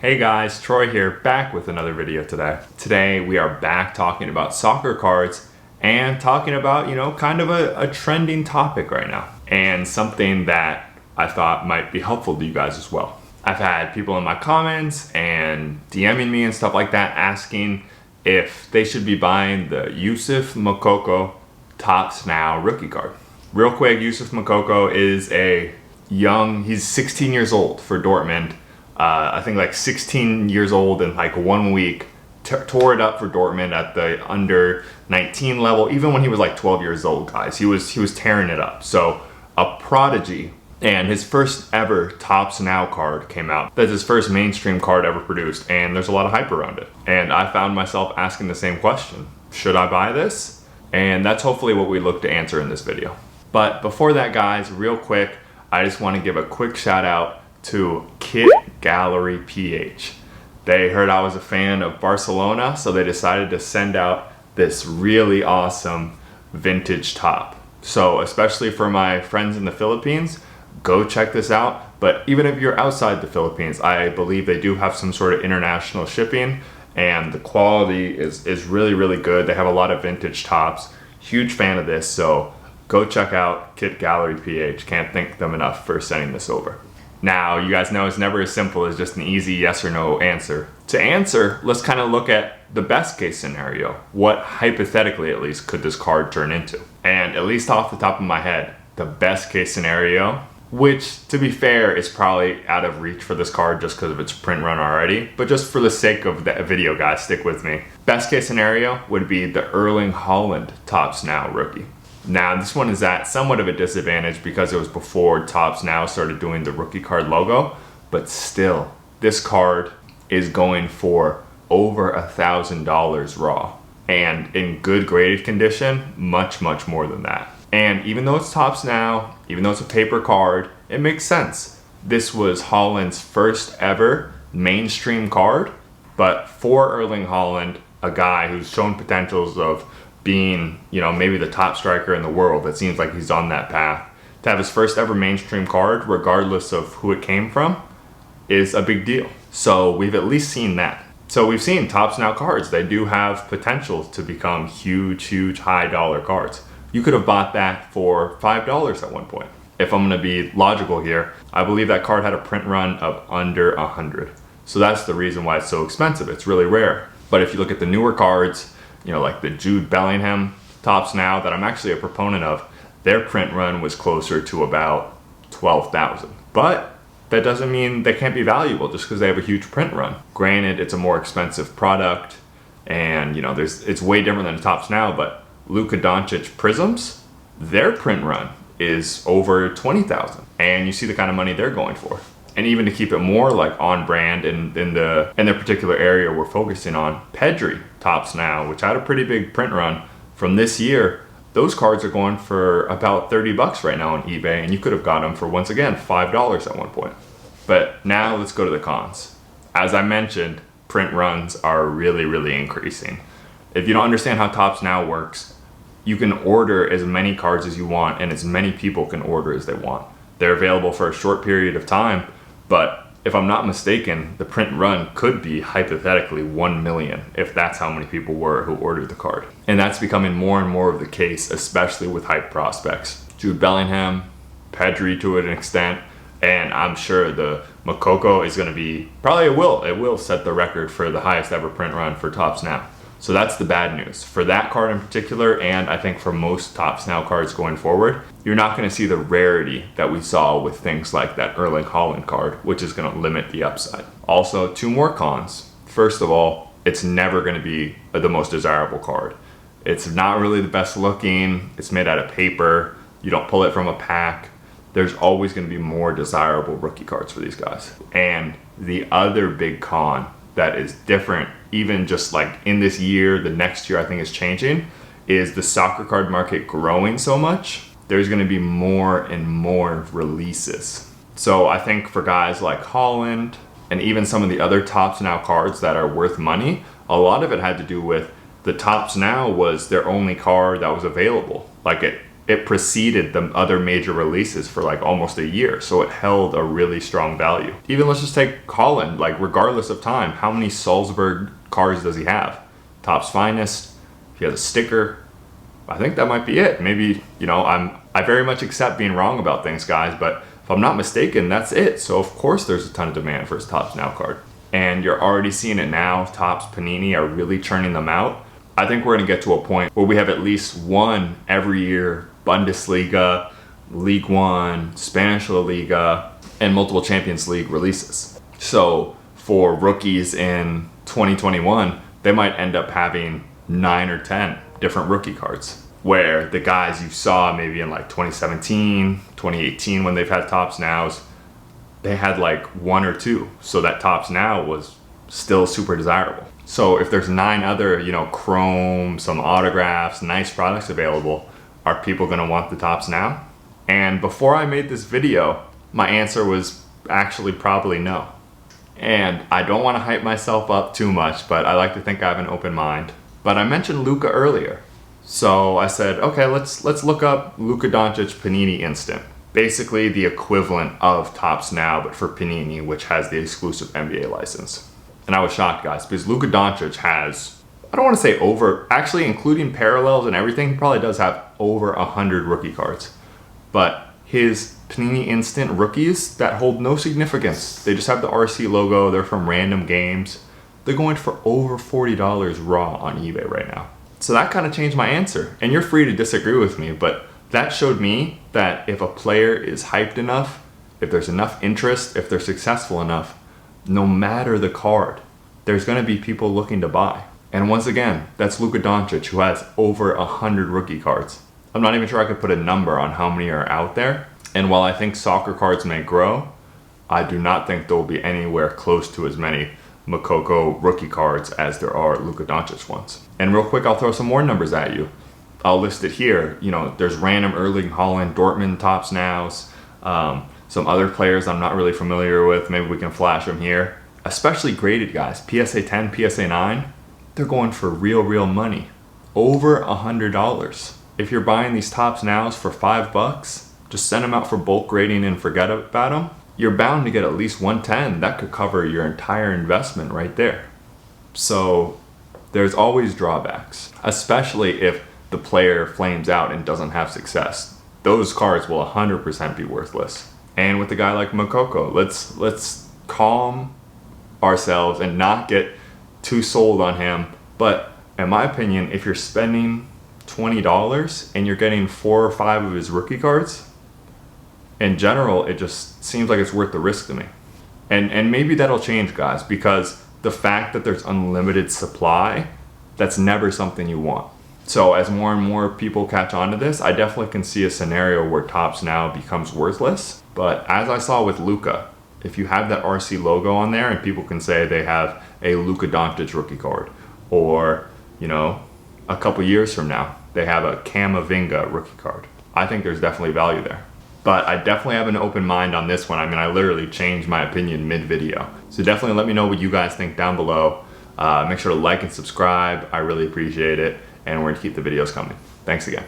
Hey guys, Troy here, back with another video today. Today we are back talking about soccer cards and talking about, kind of a trending topic right now. And something that I thought might be helpful to you guys as well. I've had people in my comments and DMing me and stuff like that asking if they should be buying the Yusuf Moukoko Topps Now rookie card. Real quick, Yusuf Moukoko is he's 16 years old for Dortmund. I think like 16 years old in like 1 week, tore it up for Dortmund at the under 19 level. Even when he was like 12 years old, guys, he was tearing it up. So a prodigy. And his first ever Topps Now card came out. That's his first mainstream card ever produced, and there's a lot of hype around it. And I found myself asking the same question. Should I buy this? And that's hopefully what we look to answer in this video. But before that, guys, real quick, I just want to give a quick shout out to Kit Gallery PH. They heard I was a fan of Barcelona, so they decided to send out this really awesome vintage top. So especially for my friends in the Philippines, go check this out. But even if you're outside the Philippines, I believe they do have some sort of international shipping, and the quality is really, really good. They have a lot of vintage tops. Huge fan of this, so go check out Kit Gallery PH. Can't thank them enough for sending this over. Now, you guys know it's never as simple as just an easy yes or no answer. To answer, let's kind of look at the best case scenario. What, hypothetically at least, could this card turn into? And at least off the top of my head, the best case scenario, which to be fair is probably out of reach for this card just because of its print run already, but just for the sake of the video, guys, stick with me. Best case scenario would be the Erling Haaland Topps Now rookie. Now, this one is at somewhat of a disadvantage because it was before Topps Now started doing the rookie card logo, but still, this card is going for over $1,000 raw. And in good graded condition, much, much more than that. And even though it's Topps Now, even though it's a paper card, it makes sense. This was Haaland's first ever mainstream card, but for Erling Haaland, a guy who's shown potentials of being, maybe the top striker in the world, it seems like he's on that path. To have his first ever mainstream card, regardless of who it came from, is a big deal. So we've at least seen that. So we've seen Topps Now cards. They do have potential to become huge, huge, high dollar cards. You could have bought that for $5 at one point. If I'm gonna be logical here, I believe that card had a print run of under 100. So that's the reason why it's so expensive. It's really rare. But if you look at the newer cards, like the Jude Bellingham Topps Now that I'm actually a proponent of, their print run was closer to about 12,000. But that doesn't mean they can't be valuable just because they have a huge print run. Granted, it's a more expensive product, and it's way different than the Topps Now, but Luka Doncic Prisms, their print run is over 20,000. And you see the kind of money they're going for. And even to keep it more like on brand in their particular area we're focusing on, Pedri Topps Now, which had a pretty big print run from this year, those cards are going for about 30 bucks right now on eBay, and you could have got them for, once again, $5 at one point. But now let's go to the cons. As I mentioned, print runs are really, really increasing. If you don't understand how Topps Now works, you can order as many cards as you want, and as many people can order as they want. They're available for a short period of time, but if I'm not mistaken, the print run could be hypothetically 1 million if that's how many people were who ordered the card. And that's becoming more and more of the case, especially with hype prospects. Jude Bellingham, Pedri to an extent, and I'm sure the Moukoko is going to be, it will set the record for the highest ever print run for Topps Now. So that's the bad news. For that card in particular, and I think for most Topps Now cards going forward, you're not going to see the rarity that we saw with things like that Erling Haaland card, which is going to limit the upside. Also, two more cons. First of all, it's never going to be the most desirable card. It's not really the best looking. It's made out of paper. You don't pull it from a pack. There's always going to be more desirable rookie cards for these guys. And the other big con that is different, even just like in this year, the next year I think is changing, is the soccer card market growing so much. There's going to be more and more releases. So I think for guys like Haaland and even some of the other Topps Now cards that are worth money, a lot of it had to do with the Topps Now was their only card that was available. Like it preceded the other major releases for like almost a year, so it held a really strong value. Even let's just take Holland, like regardless of time, how many Salzburg cars does he have? Topps Finest, he has a sticker. I think that might be it. Maybe, you know, I very much accept being wrong about things, guys, but if I'm not mistaken, that's it. So of course there's a ton of demand for his Topps Now card. And you're already seeing it now. Topps Panini are really churning them out. I think we're gonna get to a point where we have at least one every year Bundesliga, League One, Spanish La Liga, and multiple Champions League releases. So for rookies in 2021, they might end up having 9 or 10 different rookie cards, where the guys you saw maybe in like 2017, 2018 when they've had Topps Nows, they had like 1 or 2. So that Topps Now was still super desirable. So if there's 9 other, you know, chrome, some autographs, nice products available, are people gonna want the Topps Now? And before I made this video, my answer was actually probably no. And I don't wanna hype myself up too much, but I like to think I have an open mind. But I mentioned Luka earlier. So I said, okay, let's look up Luka Doncic Panini Instant. Basically the equivalent of Topps Now, but for Panini, which has the exclusive NBA license. And I was shocked, guys, because Luka Doncic has, I don't want to say over, actually including parallels and everything, he probably does have over 100 rookie cards. But his Panini Instant rookies that hold no significance, they just have the RC logo, they're from random games. They're going for over $40 raw on eBay right now. So that kind of changed my answer. And you're free to disagree with me, but that showed me that if a player is hyped enough, if there's enough interest, if they're successful enough, no matter the card, there's going to be people looking to buy. And once again, that's Luka Doncic, who has over 100 rookie cards. I'm not even sure I could put a number on how many are out there. And while I think soccer cards may grow, I do not think there will be anywhere close to as many Makoko rookie cards as there are Luka Doncic ones. And real quick, I'll throw some more numbers at you. I'll list it here. You know, there's random Erling Haaland, Dortmund Topps Nows, some other players I'm not really familiar with. Maybe we can flash them here. Especially graded guys, PSA 10, PSA 9, they're going for real money. Over $100. If you're buying these Topps Nows for $5, just send them out for bulk grading and forget about them. You're bound to get at least 110. That could cover your entire investment right there. So there's always drawbacks, especially if the player flames out and doesn't have success. Those cards will 100% be worthless. And with a guy like Makoko, let's calm ourselves and not get too sold on him. But in my opinion, if you're spending $20 and you're getting 4 or 5 of his rookie cards, in general, it just seems like it's worth the risk to me. And maybe that'll change, guys, because the fact that there's unlimited supply, that's never something you want. So as more and more people catch on to this, I definitely can see a scenario where Topps Now becomes worthless. But as I saw with Luka, if you have that RC logo on there and people can say they have a Luka Doncic rookie card, or, you know, a couple years from now, they have a Camavinga rookie card, I think there's definitely value there. But I definitely have an open mind on this one. I mean, I literally changed my opinion mid-video. So definitely let me know what you guys think down below. Make sure to like and subscribe. I really appreciate it. And we're gonna keep the videos coming. Thanks again.